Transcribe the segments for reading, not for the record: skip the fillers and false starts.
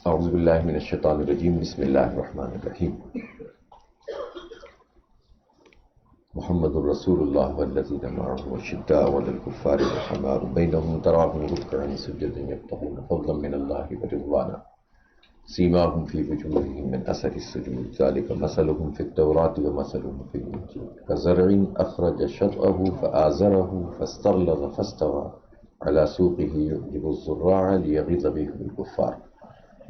اعوذ باللہ من الشیطان الرجیم بسم اللہ الرحمن الرحیم محمد الرسول اللہ والذین معه الشداء علی الکفار رحماء بینهم تراهم رکعا سجدا یبتغون فضلا من اللہ ورضوانا سیماهم فی وجوہهم من اثر السجود ذلک مثلهم فی التوراۃ ومثلهم فی الانجیل کزرع اخرج شطأه فآزره فاستغلظ فاستوى على سوقه يعجب الزراع ليغيظ بهم الكفار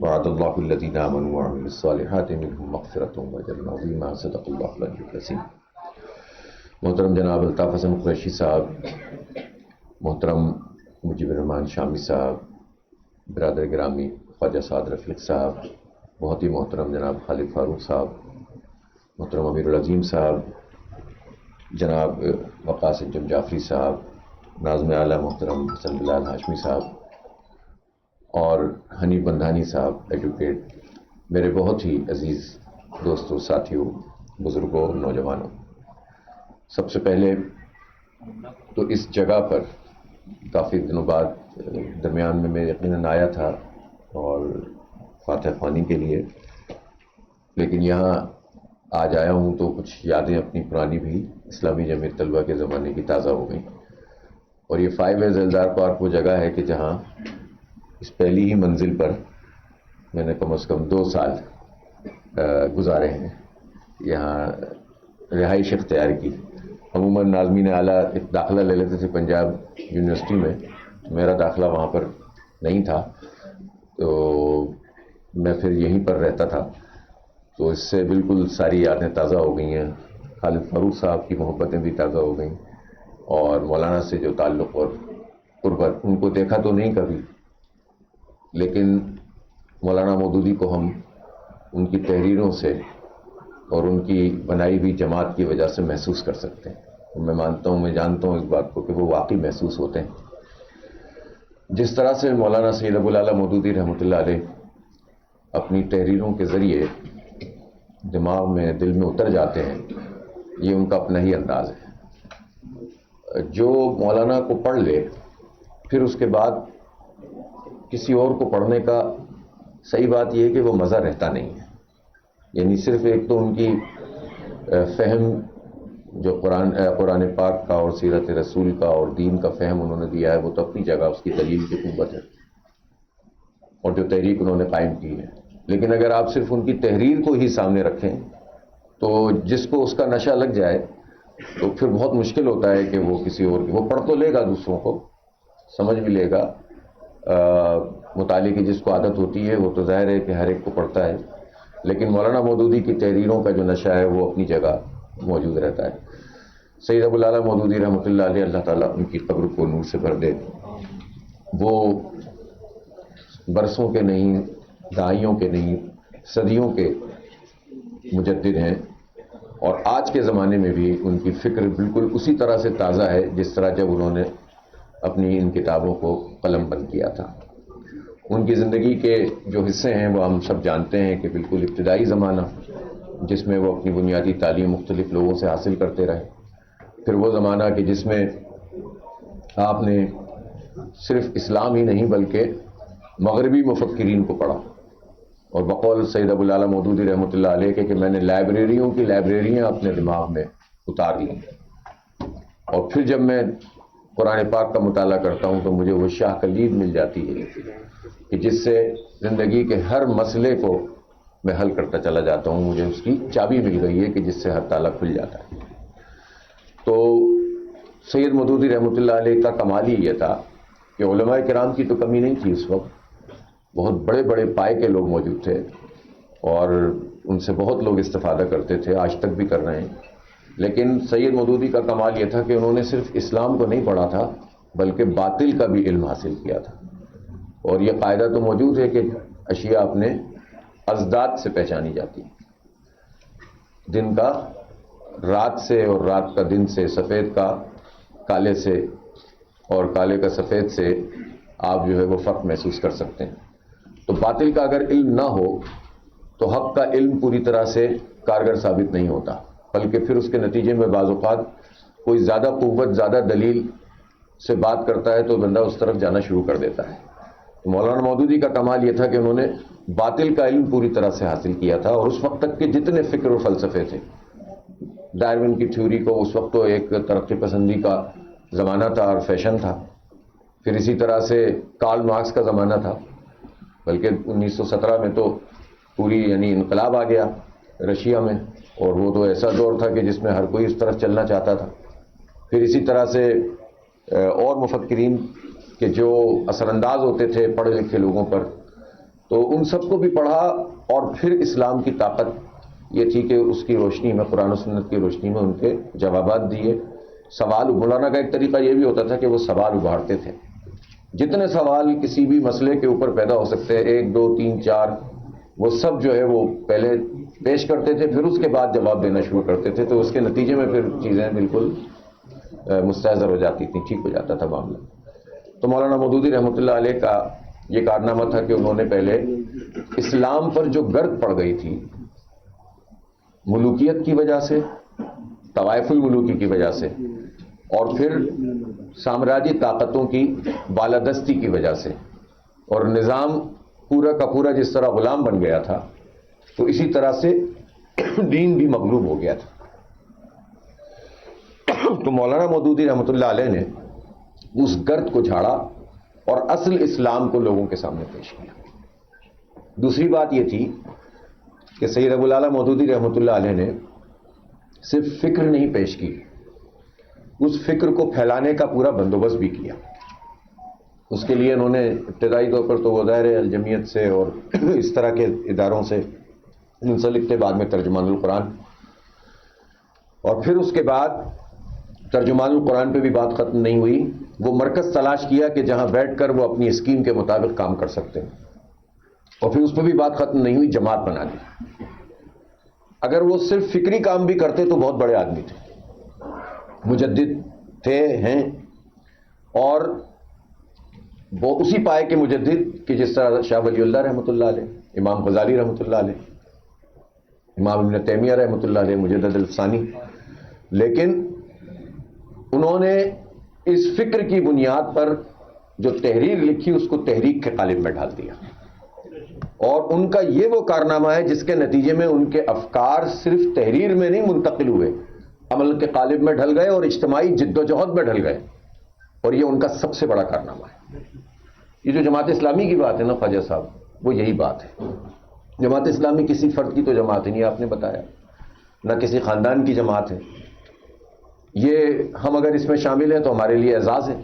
وعد اللہ الذین آمنوا وعملوا الصالحات منهم مغفرۃ واجر عظیما صدق اللہ العلی العظیم۔ محترم جناب الطاف حسن قریشی صاحب، محترم مجیب الرحمان شامی صاحب، برادر گرامی خواجہ سعد رفیق صاحب، بہت ہی محترم جناب خالد فاروق صاحب، محترم امیر العظیم صاحب، جناب وقاص انجم جعفری صاحب، ناظم اعلیٰ محترم حسن بلال ہاشمی صاحب اور حنیف بندھانی صاحب ایڈوکیٹ، میرے بہت ہی عزیز دوستوں، ساتھیوں، بزرگوں اور نوجوانوں، سب سے پہلے تو اس جگہ پر کافی دنوں بعد درمیان میں یقیناً آیا تھا اور فاتح خوانی کے لیے، لیکن یہاں آج آیا ہوں تو کچھ یادیں اپنی پرانی بھی اسلامی جمعیت طلبہ کے زمانے کی تازہ ہو گئیں۔ اور یہ 5 ویز ایلدار پارک وہ جگہ ہے کہ جہاں اس پہلی ہی منزل پر میں نے کم از کم 2 سال گزارے ہیں، یہاں رہائش اختیار کی۔ عموماً ناظمین اعلیٰ ایک داخلہ لے لیتے تھے پنجاب یونیورسٹی میں، میرا داخلہ وہاں پر نہیں تھا تو میں پھر یہیں پر رہتا تھا، تو اس سے بالکل ساری یادیں تازہ ہو گئی ہیں۔ خالد فاروق صاحب کی محبتیں بھی تازہ ہو گئیں اور مولانا سے جو تعلق اور قربت، ان کو دیکھا تو نہیں کبھی، لیکن مولانا مودودی کو ہم ان کی تحریروں سے اور ان کی بنائی ہوئی جماعت کی وجہ سے محسوس کر سکتے ہیں۔ میں مانتا ہوں، میں جانتا ہوں اس بات کو کہ وہ واقعی محسوس ہوتے ہیں۔ جس طرح سے مولانا سید ابو الاعلیٰ مودودی رحمۃ اللہ علیہ اپنی تحریروں کے ذریعے دماغ میں، دل میں اتر جاتے ہیں، یہ ان کا اپنا ہی انداز ہے۔ جو مولانا کو پڑھ لے پھر اس کے بعد کسی اور کو پڑھنے کا صحیح بات یہ ہے کہ وہ مزہ رہتا نہیں ہے، یعنی صرف ایک تو ان کی فہم جو قرآن پاک کا اور سیرت رسول کا اور دین کا فہم انہوں نے دیا ہے، وہ تو اپنی جگہ اس کی دلیل کی قوت ہے اور جو تحریک انہوں نے قائم کی ہے، لیکن اگر آپ صرف ان کی تحریر کو ہی سامنے رکھیں تو جس کو اس کا نشہ لگ جائے تو پھر بہت مشکل ہوتا ہے کہ وہ کسی اور کی، وہ پڑھ تو لے گا، دوسروں کو سمجھ بھی لے گا، مطالعے کی جس کو عادت ہوتی ہے وہ تو ظاہر ہے کہ ہر ایک کو پڑھتا ہے، لیکن مولانا مودودی کی تحریروں کا جو نشہ ہے وہ اپنی جگہ موجود رہتا ہے۔ سید ابو الاعلیٰ مودودی رحمۃ اللہ علیہ، اللہ تعالیٰ ان کی قبر کو نور سے بھر دے، وہ برسوں کے نہیں، دہائیوں کے نہیں، صدیوں کے مجدد ہیں، اور آج کے زمانے میں بھی ان کی فکر بالکل اسی طرح سے تازہ ہے جس طرح جب انہوں نے اپنی ان کتابوں کو قلم بند کیا تھا۔ ان کی زندگی کے جو حصے ہیں وہ ہم سب جانتے ہیں کہ بالکل ابتدائی زمانہ جس میں وہ اپنی بنیادی تعلیم مختلف لوگوں سے حاصل کرتے رہے، پھر وہ زمانہ کہ جس میں آپ نے صرف اسلام ہی نہیں بلکہ مغربی مفکرین کو پڑھا، اور بقول سید ابو الاعلیٰ مودودی رحمۃ اللہ علیہ کہ میں نے لائبریریوں کی لائبریریاں اپنے دماغ میں اتار لیں، اور پھر جب میں قرآن پاک کا مطالعہ کرتا ہوں تو مجھے وہ شاہ کلید مل جاتی ہے کہ جس سے زندگی کے ہر مسئلے کو میں حل کرتا چلا جاتا ہوں، مجھے اس کی چابی مل گئی ہے کہ جس سے ہر تالا کھل جاتا ہے۔ تو سید مودودی رحمۃ اللہ علیہ کا کمال ہی یہ تھا کہ علماء کرام کی تو کمی نہیں تھی، اس وقت بہت بڑے بڑے پائے کے لوگ موجود تھے اور ان سے بہت لوگ استفادہ کرتے تھے، آج تک بھی کر رہے ہیں، لیکن سید مودودی کا کمال یہ تھا کہ انہوں نے صرف اسلام کو نہیں پڑھا تھا بلکہ باطل کا بھی علم حاصل کیا تھا، اور یہ قاعدہ تو موجود ہے کہ اشیاء اپنے ازداد سے پہچانی جاتی ہیں، دن کا رات سے اور رات کا دن سے، سفید کا کالے سے اور کالے کا سفید سے آپ جو ہے وہ فرق محسوس کر سکتے ہیں۔ تو باطل کا اگر علم نہ ہو تو حق کا علم پوری طرح سے کارگر ثابت نہیں ہوتا، بلکہ پھر اس کے نتیجے میں بعض اوقات کوئی زیادہ قوت، زیادہ دلیل سے بات کرتا ہے تو بندہ اس طرف جانا شروع کر دیتا ہے۔ تو مولانا مودودی کا کمال یہ تھا کہ انہوں نے باطل کا علم پوری طرح سے حاصل کیا تھا، اور اس وقت تک کے جتنے فکر و فلسفے تھے، ڈارون کی تھیوری کو اس وقت تو ایک ترقی پسندی کا زمانہ تھا اور فیشن تھا، پھر اسی طرح سے کارل مارکس کا زمانہ تھا، بلکہ 1917 میں تو پوری یعنی انقلاب آ گیا رشیا میں، اور وہ تو ایسا دور تھا کہ جس میں ہر کوئی اس طرف چلنا چاہتا تھا۔ پھر اسی طرح سے اور مفکرین کہ جو اثر انداز ہوتے تھے پڑھے لکھے لوگوں پر، تو ان سب کو بھی پڑھا، اور پھر اسلام کی طاقت یہ تھی کہ اس کی روشنی میں، قرآن و سنت کی روشنی میں ان کے جوابات دیے۔ سوال مولانا کا ایک طریقہ یہ بھی ہوتا تھا کہ وہ سوال ابھارتے تھے، جتنے سوال کسی بھی مسئلے کے اوپر پیدا ہو سکتے ہیں، 1 2 3 4، وہ سب جو ہے وہ پہلے پیش کرتے تھے، پھر اس کے بعد جواب دینا شروع کرتے تھے، تو اس کے نتیجے میں پھر چیزیں بالکل مستحضر ہو جاتی تھیں، ٹھیک ہو جاتا تھا معاملہ۔ تو مولانا مودودی رحمۃ اللہ علیہ کا یہ کارنامہ تھا کہ انہوں نے پہلے اسلام پر جو گرد پڑ گئی تھی ملوکیت کی وجہ سے، طوائف الملوکی کی وجہ سے، اور پھر سامراجی طاقتوں کی بالادستی کی وجہ سے، اور نظام پورا کا پورا جس طرح غلام بن گیا تھا، تو اسی طرح سے دین بھی مغلوب ہو گیا تھا۔ تو مولانا مودودی رحمۃ اللہ علیہ نے اس گرد کو جھاڑا اور اصل اسلام کو لوگوں کے سامنے پیش کیا۔ دوسری بات یہ تھی کہ سید ابو الاعلیٰ مودودی رحمۃ اللہ علیہ نے صرف فکر نہیں پیش کی، اس فکر کو پھیلانے کا پورا بندوبست بھی کیا۔ اس کے لیے انہوں نے ابتدائی طور پر تو وہ دائرہ الجمیت سے اور اس طرح کے اداروں سے منسلک تھے، بعد میں ترجمان القرآن، اور پھر اس کے بعد ترجمان القرآن پہ بھی بات ختم نہیں ہوئی، وہ مرکز تلاش کیا کہ جہاں بیٹھ کر وہ اپنی اسکیم کے مطابق کام کر سکتے ہیں، اور پھر اس پہ بھی بات ختم نہیں ہوئی، جماعت بنا دی۔ اگر وہ صرف فکری کام بھی کرتے تو بہت بڑے آدمی تھے، مجدد تھے ہیں، اور وہ اسی پائے کے مجدد کہ جس طرح شاہ ولی اللہ رحمۃ اللہ علیہ، امام غزالی رحمۃ اللہ علیہ، امام ابن تیمیہ رحمۃ اللہ علیہ، مجدد الفسانی، لیکن انہوں نے اس فکر کی بنیاد پر جو تحریر لکھی اس کو تحریک کے قالب میں ڈال دیا، اور ان کا یہ وہ کارنامہ ہے جس کے نتیجے میں ان کے افکار صرف تحریر میں نہیں منتقل ہوئے، عمل کے قالب میں ڈھل گئے اور اجتماعی جد و جہد میں ڈھل گئے، اور یہ ان کا سب سے بڑا کارنامہ ہے۔ یہ جو جماعت اسلامی کی بات ہے نا خواجہ صاحب، وہ یہی بات ہے۔ جماعت اسلامی کسی فرد کی تو جماعت ہی نہیں، آپ نے بتایا، نہ کسی خاندان کی جماعت ہے، یہ ہم اگر اس میں شامل ہیں تو ہمارے لیے اعزاز ہے۔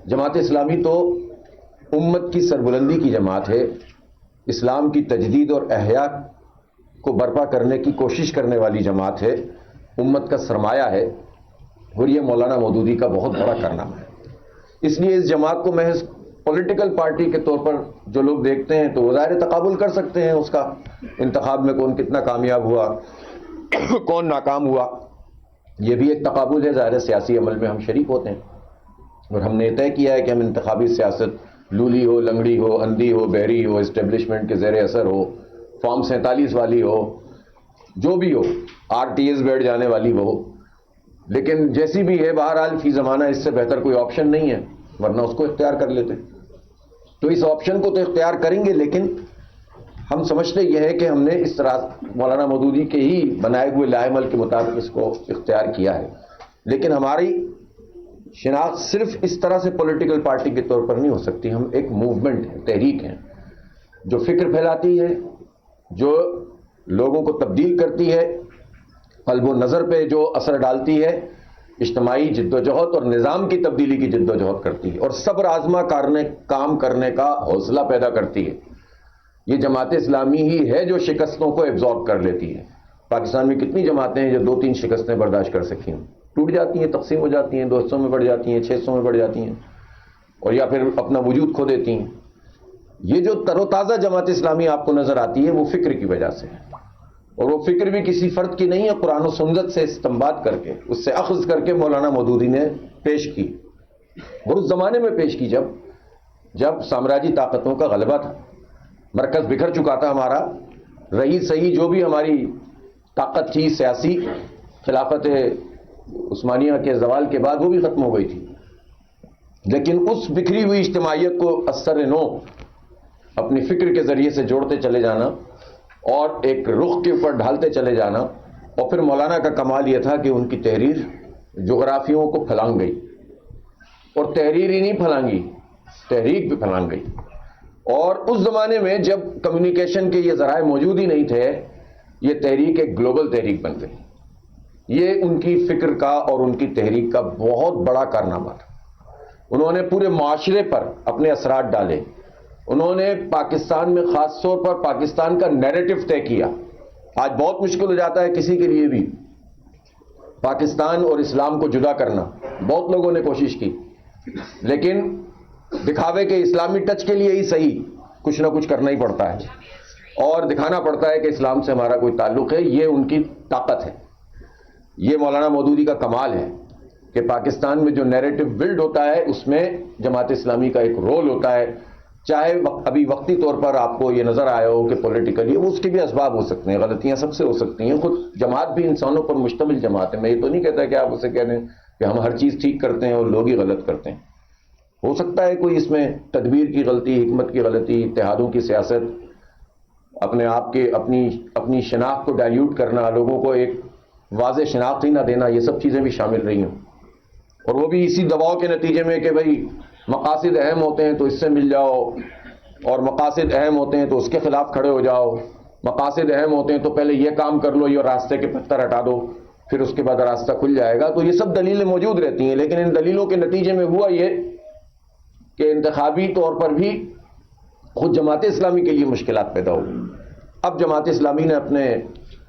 جماعت اسلامی تو امت کی سربلندی کی جماعت ہے، اسلام کی تجدید اور احیاء کو برپا کرنے کی کوشش کرنے والی جماعت ہے، امت کا سرمایہ ہے، اور یہ مولانا مودودی کا بہت بڑا کارنامہ ہے۔ اس لیے اس جماعت کو محض پولیٹیکل پارٹی کے طور پر جو لوگ دیکھتے ہیں تو وہ ظاہر تقابل کر سکتے ہیں اس کا، انتخاب میں کون کتنا کامیاب ہوا، کون ناکام ہوا، یہ بھی ایک تقابل ہے، ظاہر سیاسی عمل میں ہم شریک ہوتے ہیں، اور ہم نے طے کیا ہے کہ ہم انتخابی سیاست لولی ہو، لنگڑی ہو، اندھی ہو، بہری ہو، اسٹیبلشمنٹ کے زیر اثر ہو، فارم 47 والی ہو، جو بھی ہو، RTS بیٹھ جانے والی ہو، لیکن جیسی بھی ہے بہرحال فی زمانہ اس سے بہتر کوئی آپشن نہیں ہے، ورنہ اس کو اختیار کر لیتے۔ تو اس آپشن کو تو اختیار کریں گے، لیکن ہم سمجھتے یہ ہے کہ ہم نے اس طرح مولانا مودودی کے ہی بنائے ہوئے لائحہ عمل کے مطابق اس کو اختیار کیا ہے، لیکن ہماری شناخت صرف اس طرح سے پولیٹیکل پارٹی کے طور پر نہیں ہو سکتی، ہم ایک موومنٹ ہے، تحریک ہے، جو فکر پھیلاتی ہے، جو لوگوں کو تبدیل کرتی ہے، قلب و نظر پہ جو اثر ڈالتی ہے، اجتماعی جد و جہد اور نظام کی تبدیلی کی جد و جہد کرتی ہے، اور صبر آزما کام کرنے کا حوصلہ پیدا کرتی ہے۔ یہ جماعت اسلامی ہی ہے جو شکستوں کو ایبزارب کر لیتی ہے۔ پاکستان میں کتنی جماعتیں ہیں جو 2-3 شکستیں برداشت کر سکی ہوں، ٹوٹ جاتی ہیں، تقسیم ہو جاتی ہیں، 2 حصوں میں بڑھ جاتی ہیں، 6 حصوں میں بڑھ جاتی ہیں، اور یا پھر اپنا وجود کھو دیتی ہیں۔ یہ جو تر و تازہ جماعت اسلامی آپ کو نظر آتی ہے وہ فکر کی وجہ سے ہے، اور وہ فکر بھی کسی فرد کی نہیں ہے، قرآن و سنت سے استنباط کر کے، اس سے اخذ کر کے مولانا مودودی نے پیش کی، اور اس زمانے میں پیش کی جب سامراجی طاقتوں کا غلبہ تھا، مرکز بکھر چکا تھا ہمارا، رہی صحیح جو بھی ہماری طاقت تھی سیاسی، خلافت عثمانیہ کے زوال کے بعد وہ بھی ختم ہو گئی تھی، لیکن اس بکھری ہوئی اجتماعیت کو اثر نو اپنی فکر کے ذریعے سے جوڑتے چلے جانا اور ایک رخ کے اوپر ڈھالتے چلے جانا. اور پھر مولانا کا کمال یہ تھا کہ ان کی تحریر جغرافیوں کو پھلانگ گئی، اور تحریر ہی نہیں پھلانگی، تحریک بھی پھلانگ گئی. اور اس زمانے میں جب کمیونیکیشن کے یہ ذرائع موجود ہی نہیں تھے، یہ تحریک ایک گلوبل تحریک بن گئی. یہ ان کی فکر کا اور ان کی تحریک کا بہت بڑا کارنامہ تھا. انہوں نے پورے معاشرے پر اپنے اثرات ڈالے. انہوں نے پاکستان میں خاص طور پر پاکستان کا نیریٹو طے کیا. آج بہت مشکل ہو جاتا ہے کسی کے لیے بھی پاکستان اور اسلام کو جدا کرنا. بہت لوگوں نے کوشش کی، لیکن دکھاوے کے اسلامی ٹچ کے لیے ہی صحیح کچھ نہ کچھ کرنا ہی پڑتا ہے اور دکھانا پڑتا ہے کہ اسلام سے ہمارا کوئی تعلق ہے. یہ ان کی طاقت ہے. یہ مولانا مودودی کا کمال ہے کہ پاکستان میں جو نیریٹو بلڈ ہوتا ہے اس میں جماعت اسلامی کا ایک رول ہوتا ہے. چاہے ابھی وقتی طور پر آپ کو یہ نظر آیا ہو کہ پولیٹیکلی اس کے بھی اسباب ہو سکتے ہیں، غلطیاں سب سے ہو سکتی ہیں. خود جماعت بھی انسانوں پر مشتمل جماعت ہے. میں یہ تو نہیں کہتا کہ آپ اسے کہہ دیں کہ ہم ہر چیز ٹھیک کرتے ہیں اور لوگ ہی غلط کرتے ہیں. ہو سکتا ہے کوئی اس میں تدبیر کی غلطی، حکمت کی غلطی، اتحادوں کی سیاست، اپنے آپ کے اپنی شناخت کو ڈائلیوٹ کرنا، لوگوں کو ایک واضح شناخت ہی نہ دینا، یہ سب چیزیں بھی شامل رہی ہوں. اور وہ بھی اسی دباؤ کے نتیجے میں کہ بھائی مقاصد اہم ہوتے ہیں تو اس سے مل جاؤ، اور مقاصد اہم ہوتے ہیں تو اس کے خلاف کھڑے ہو جاؤ. مقاصد اہم ہوتے ہیں تو پہلے یہ کام کر لو، یہ راستے کے پتھر ہٹا دو، پھر اس کے بعد راستہ کھل جائے گا. تو یہ سب دلیلیں موجود رہتی ہیں، لیکن ان دلیلوں کے نتیجے میں ہوا یہ کہ انتخابی طور پر بھی خود جماعت اسلامی کے لیے مشکلات پیدا ہوئی. اب جماعت اسلامی نے اپنے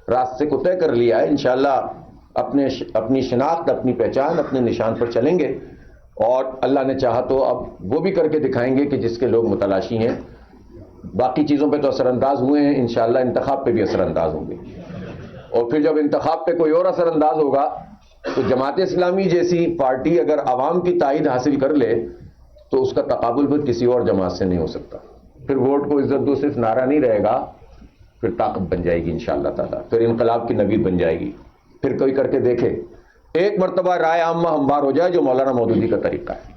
راستے کو طے کر لیا ہے. انشاءاللہ اپنی شناخت، اپنی پہچان، اپنے نشان پر چلیں گے، اور اللہ نے چاہا تو اب وہ بھی کر کے دکھائیں گے کہ جس کے لوگ متلاشی ہیں. باقی چیزوں پہ تو اثر انداز ہوئے ہیں، انشاءاللہ انتخاب پہ بھی اثر انداز ہوں گے. اور پھر جب انتخاب پہ کوئی اور اثر انداز ہوگا تو جماعت اسلامی جیسی پارٹی اگر عوام کی تائید حاصل کر لے تو اس کا تقابل پھر کسی اور جماعت سے نہیں ہو سکتا. پھر ووٹ کو عزت دو صرف نعرہ نہیں رہے گا، پھر طاقت بن جائے گی انشاءاللہ تعالیٰ. پھر انقلاب کی نوید بن جائے گی. پھر کوئی کر کے دیکھے، ایک مرتبہ رائے عامہ ہموار ہو جائے جو مولانا مودودی کا طریقہ ہے.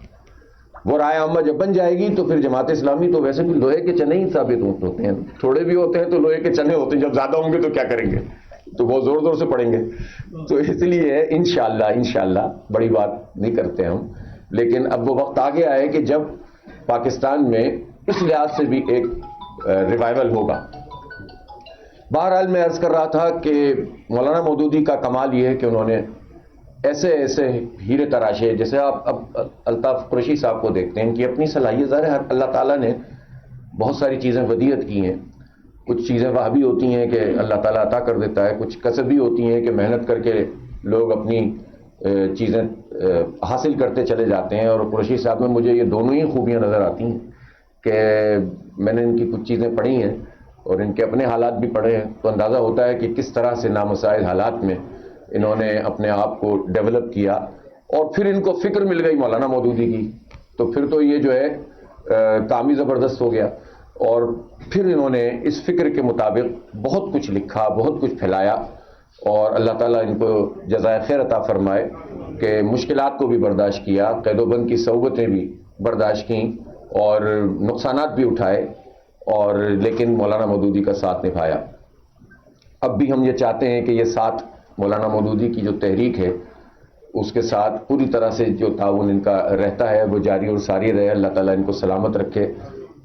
وہ رائے عامہ جب بن جائے گی تو پھر جماعت اسلامی تو ویسے بھی لوہے کے چنے ہی ثابت ہوتے ہیں. تھوڑے بھی ہوتے ہیں تو لوہے کے چنے ہوتے ہیں، جب زیادہ ہوں گے تو کیا کریں گے، تو وہ زور زور سے پڑیں گے. تو اس لیے انشاءاللہ بڑی بات نہیں کرتے ہم، لیکن اب وہ وقت آ گیا ہے کہ جب پاکستان میں اس لحاظ سے بھی ایک ریوائول ہوگا. بہرحال میں عرض کر رہا تھا کہ مولانا مودودی کا کمال یہ ہے کہ انہوں نے ایسے ہیرے تراشے. جیسے آپ اب الطاف قریشی صاحب کو دیکھتے ہیں، ان کی اپنی صلاحیت ظاہر ہے، اللہ تعالیٰ نے بہت ساری چیزیں ودیعت کی ہیں. کچھ چیزیں وہابی ہوتی ہیں کہ اللہ تعالیٰ عطا کر دیتا ہے، کچھ کسبی ہوتی ہیں کہ محنت کر کے لوگ اپنی چیزیں حاصل کرتے چلے جاتے ہیں. اور قریشی صاحب میں مجھے یہ دونوں ہی خوبیاں نظر آتی ہیں کہ میں نے ان کی کچھ چیزیں پڑھی ہیں اور ان کے اپنے حالات بھی پڑھے ہیں، تو اندازہ ہوتا ہے کہ کس طرح سے نامساعد حالات میں انہوں نے اپنے آپ کو ڈیولپ کیا. اور پھر ان کو فکر مل گئی مولانا مودودی کی، تو پھر تو یہ جو ہے کام ہی زبردست ہو گیا. اور پھر انہوں نے اس فکر کے مطابق بہت کچھ لکھا، بہت کچھ پھیلایا، اور اللہ تعالیٰ ان کو جزائے خیر عطا فرمائے کہ مشکلات کو بھی برداشت کیا، قید و بند کی صعوبتیں بھی برداشت کیں اور نقصانات بھی اٹھائے، اور لیکن مولانا مودودی کا ساتھ نبھایا. اب بھی ہم یہ چاہتے ہیں کہ یہ ساتھ مولانا مودودی کی جو تحریک ہے اس کے ساتھ پوری طرح سے جو تعاون ان کا رہتا ہے وہ جاری اور ساری رہے. اللہ تعالیٰ ان کو سلامت رکھے،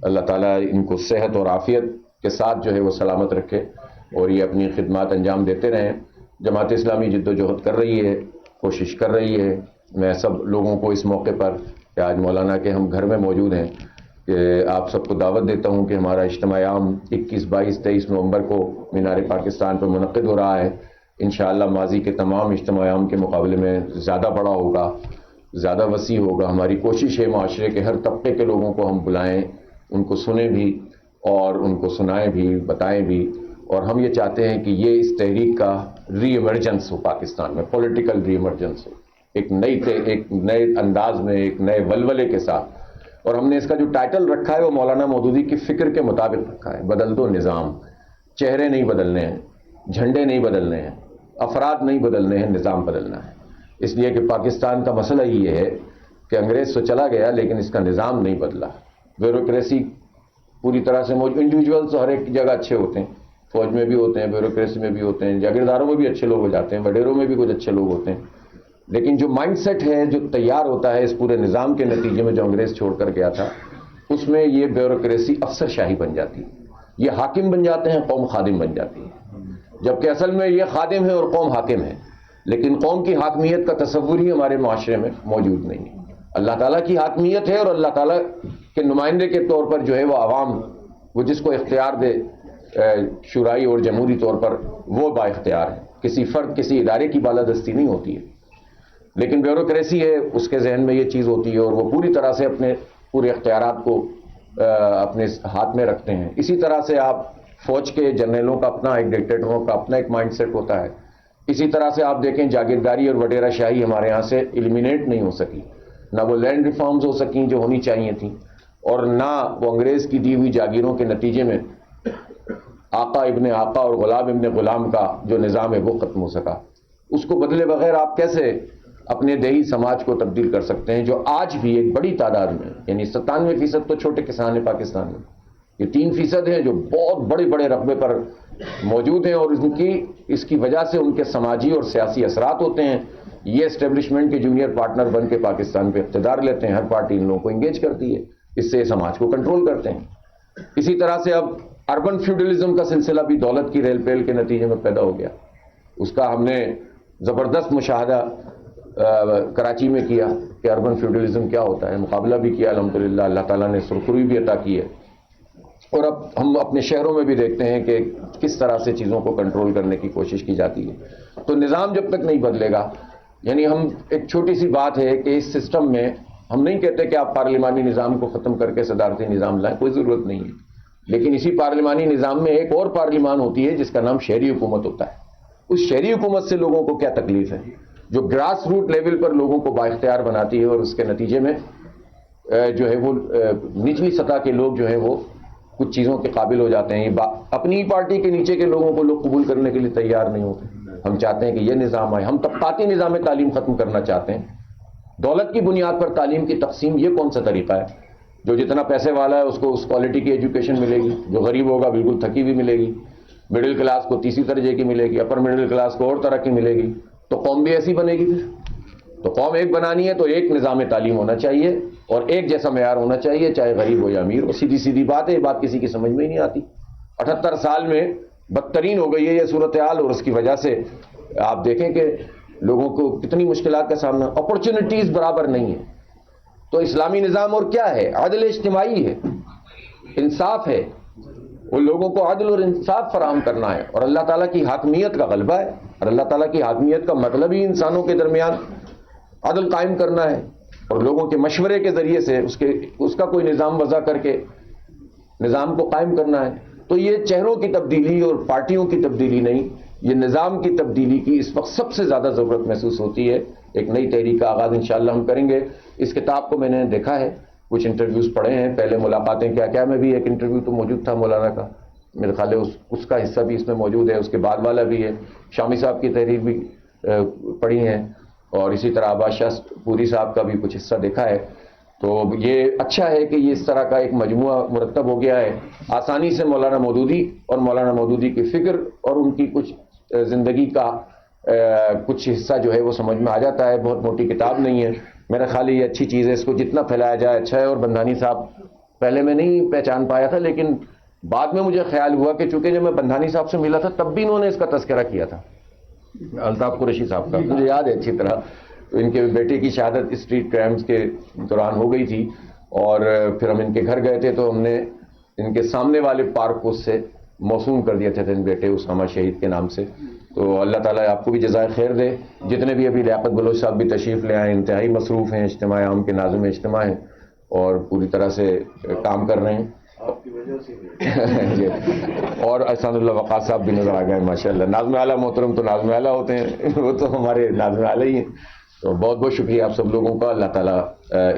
اللہ تعالیٰ ان کو صحت اور عافیت کے ساتھ جو ہے وہ سلامت رکھے، اور یہ اپنی خدمات انجام دیتے رہیں. جماعت اسلامی جد و جہد کر رہی ہے، کوشش کر رہی ہے. میں سب لوگوں کو اس موقع پر کہ آج مولانا کے ہم گھر میں موجود ہیں کہ آپ سب کو دعوت دیتا ہوں کہ ہمارا اجتماع عام 21، 22، 23 نومبر کو مینار پاکستان پر منعقد ہو رہا ہے. انشاءاللہ ماضی کے تمام اجتماع عام کے مقابلے میں زیادہ بڑا ہوگا، زیادہ وسیع ہوگا. ہماری کوشش ہے معاشرے کے ہر طبقے کے لوگوں کو ہم بلائیں، ان کو سنیں بھی اور ان کو سنائیں بھی، بتائیں بھی. اور ہم یہ چاہتے ہیں کہ یہ اس تحریک کا ری ایمرجنس ہو پاکستان میں، پولیٹیکل ری ایمرجنس ہو، ایک نئے انداز میں، ایک نئے ولولے کے ساتھ. اور ہم نے اس کا جو ٹائٹل رکھا ہے وہ مولانا مودودی کی فکر کے مطابق رکھا ہے، بدل دو نظام. چہرے نہیں بدلنے ہیں، جھنڈے نہیں بدلنے ہیں، افراد نہیں بدلنے ہیں، نظام بدلنا ہے. اس لیے کہ پاکستان کا مسئلہ یہ ہے کہ انگریز تو چلا گیا لیکن اس کا نظام نہیں بدلا. بیوروکریسی پوری طرح سے انڈیویجولس تو ہر ایک جگہ اچھے ہوتے ہیں، فوج میں بھی ہوتے ہیں، بیوروکریسی میں بھی ہوتے ہیں، جاگیرداروں میں بھی اچھے لوگ ہو جاتے ہیں، وڈیروں میں بھی کچھ اچھے لوگ ہوتے ہیں، لیکن جو مائنڈ سیٹ ہے جو تیار ہوتا ہے اس پورے نظام کے نتیجے میں جو انگریز چھوڑ کر گیا تھا، اس میں یہ بیوروکریسی افسر شاہی بن جاتی ہے، یہ حاکم بن جاتے ہیں، قوم خادم بن جاتی ہے، جبکہ اصل میں یہ خادم ہے اور قوم حاکم ہے، لیکن قوم کی حاکمیت کا تصور ہی ہمارے معاشرے میں موجود نہیں ہے۔ اللہ تعالیٰ کی حاکمیت ہے، اور اللہ تعالیٰ کے نمائندے کے طور پر جو ہے وہ عوام، وہ جس کو اختیار دے شورائی اور جمہوری طور پر، وہ با اختیار ہے، کسی فرد کسی ادارے کی بالادستی نہیں ہوتی ہے، لیکن بیوروکریسی ہے اس کے ذہن میں یہ چیز ہوتی ہے، اور وہ پوری طرح سے اپنے پورے اختیارات کو اپنے ہاتھ میں رکھتے ہیں۔ اسی طرح سے آپ فوج کے جنرلوں کا اپنا ایک ڈکٹیٹروں کا اپنا ایک مائنڈ سیٹ ہوتا ہے، اسی طرح سے آپ دیکھیں جاگیرداری اور وڈیرہ شاہی ہمارے ہاں سے ایلیمینیٹ نہیں ہو سکی، نہ وہ لینڈ ریفارمز ہو سکیں جو ہونی چاہیے تھیں، اور نہ وہ انگریز کی دی ہوئی جاگیروں کے نتیجے میں آقا ابن آقا اور غلام ابن غلام کا جو نظام ہے وہ ختم ہو سکا۔ اس کو بدلے بغیر آپ کیسے اپنے دیہی سماج کو تبدیل کر سکتے ہیں، جو آج بھی ایک بڑی تعداد میں، یعنی 97% تو چھوٹے کسان ہیں پاکستان میں، یہ 3% ہیں جو بہت بڑے بڑے رقبے پر موجود ہیں، اور اس کی وجہ سے ان کے سماجی اور سیاسی اثرات ہوتے ہیں۔ یہ اسٹیبلشمنٹ کے جونیئر پارٹنر بن کے پاکستان پہ اقتدار لیتے ہیں، ہر پارٹی ان لوگوں کو انگیج کرتی ہے، اس سے سماج کو کنٹرول کرتے ہیں۔ اسی طرح سے اب اربن فیوڈلزم کا سلسلہ بھی دولت کی ریل پیل کے نتیجے میں پیدا ہو گیا، اس کا ہم نے زبردست مشاہدہ کراچی میں کیا کہ اربن فیوڈلزم کیا ہوتا ہے، مقابلہ بھی کیا الحمدللہ، اللہ تعالیٰ نے سرخروئی بھی عطا کی ہے، اور اب ہم اپنے شہروں میں بھی دیکھتے ہیں کہ کس طرح سے چیزوں کو کنٹرول کرنے کی کوشش کی جاتی ہے۔ تو نظام جب تک نہیں بدلے گا، یعنی ہم ایک چھوٹی سی بات ہے کہ اس سسٹم میں ہم نہیں کہتے کہ آپ پارلیمانی نظام کو ختم کر کے صدارتی نظام لائیں، کوئی ضرورت نہیں ہے، لیکن اسی پارلیمانی نظام میں ایک اور پارلیمان ہوتی ہے جس کا نام شہری حکومت ہوتا ہے۔ اس شہری حکومت سے لوگوں کو کیا تکلیف ہے، جو گراس روٹ لیول پر لوگوں کو با اختیار بناتی ہے، اور اس کے نتیجے میں جو ہے وہ نچلی سطح کے لوگ جو ہے وہ کچھ چیزوں کے قابل ہو جاتے ہیں۔ اپنی ہی پارٹی کے نیچے کے لوگوں کو لوگ قبول کرنے کے لیے تیار نہیں ہوتے۔ ہم چاہتے ہیں کہ یہ نظام آئے، ہم طبقاتی نظام تعلیم ختم کرنا چاہتے ہیں، دولت کی بنیاد پر تعلیم کی تقسیم، یہ کون سا طریقہ ہے؟ جو جتنا پیسے والا ہے اس کو اس کوالٹی کی ایجوکیشن ملے گی، جو غریب ہوگا بالکل تھکی ہوئی ملے گی، مڈل کلاس کو تیسری درجے کی ملے گی، اپر مڈل کلاس کو اور طرح کی ملے گی، تو قوم بھی ایسی بنے گی۔ پھر تو قوم ایک بنانی ہے تو ایک نظام تعلیم ہونا چاہیے اور ایک جیسا معیار ہونا چاہیے، چاہے غریب ہو یا امیر ہو۔ سیدھی سیدھی بات ہے، یہ بات کسی کی سمجھ میں ہی نہیں آتی۔ 78 سال میں بدترین ہو گئی ہے یہ صورتحال، اور اس کی وجہ سے آپ دیکھیں کہ لوگوں کو کتنی مشکلات کا سامنا، اپرچونٹیز برابر نہیں ہے۔ تو اسلامی نظام اور کیا ہے؟ عدل اجتماعی ہے، انصاف ہے، ان لوگوں کو عدل اور انصاف فراہم کرنا ہے، اور اللہ تعالیٰ کی حاکمیت کا غلبہ ہے، اور اللہ تعالیٰ کی حاکمیت کا مطلب ہی انسانوں کے درمیان عدل قائم کرنا ہے، اور لوگوں کے مشورے کے ذریعے سے اس کا کوئی نظام وضع کر کے نظام کو قائم کرنا ہے۔ تو یہ چہروں کی تبدیلی اور پارٹیوں کی تبدیلی نہیں، یہ نظام کی تبدیلی کی اس وقت سب سے زیادہ ضرورت محسوس ہوتی ہے۔ ایک نئی تحریک کا آغاز انشاءاللہ ہم کریں گے۔ اس کتاب کو میں نے دیکھا ہے، کچھ انٹرویوز پڑھے ہیں، پہلے ملاقاتیں کیا میں بھی ایک انٹرویو تو موجود تھا مولانا کا، میرے خیال ہے اس کا حصہ بھی اس میں موجود ہے، اس کے بعد والا بھی ہے، شامی صاحب کی تحریر بھی پڑھی ہیں، اور اسی طرح عباس شاہ پوری صاحب کا بھی کچھ حصہ دیکھا ہے۔ تو یہ اچھا ہے کہ یہ اس طرح کا ایک مجموعہ مرتب ہو گیا ہے، آسانی سے مولانا مودودی اور مولانا مودودی کی فکر اور ان کی کچھ زندگی کا کچھ حصہ جو ہے وہ سمجھ میں آ جاتا ہے۔ بہت موٹی کتاب نہیں ہے، میرا خیال یہ اچھی چیز ہے، اس کو جتنا پھیلایا جائے اچھا ہے۔ اور بندھانی صاحب پہلے میں نہیں پہچان پایا تھا، لیکن بعد میں مجھے خیال ہوا کہ چونکہ جب میں بندھانی صاحب سے ملا تھا تب بھی انہوں نے اس کا تذکرہ کیا تھا، الطاف قریشی صاحب کا، مجھے یاد ہے اچھی طرح۔ ان کے بیٹے کی شہادت اسٹریٹ کرائمز کے دوران ہو گئی تھی، اور پھر ہم ان کے گھر گئے تھے تو ہم نے ان کے سامنے والے پارک کو اس سے موسوم کر دیا تھے ان بیٹے اسامہ شہید کے نام سے۔ تو اللہ تعالیٰ آپ کو بھی جزائے خیر دے۔ جتنے بھی ابھی لیاقت بلوچ صاحب بھی تشریف لے آئے، انتہائی مصروف ہیں، اجتماع عام کے ناظم اجتماع ہیں اور پوری طرح سے کام کر رہے ہیں آپ کی وجہ سے۔ اور احسان اللہ وقاص صاحب بھی نظر آ گئے ماشاءاللہ۔ ناظم اعلیٰ محترم تو ناظم اعلیٰ ہوتے ہیں، وہ تو ہمارے ناظم اعلیٰ ہی ہیں۔ تو بہت بہت شکریہ آپ سب لوگوں کا، اللہ تعالیٰ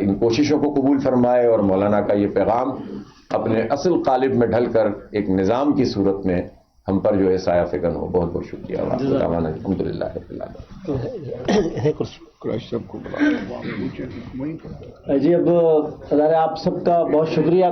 ان کوششوں کو قبول فرمائے، اور مولانا کا یہ پیغام اپنے اصل قالب میں ڈھل کر ایک نظام کی صورت میں ہم پر جو ہے سایہ فکن ہو۔ بہت بہت شکریہ، الحمد للہ رب العالمین۔ جی اب آپ سب کا بہت شکریہ۔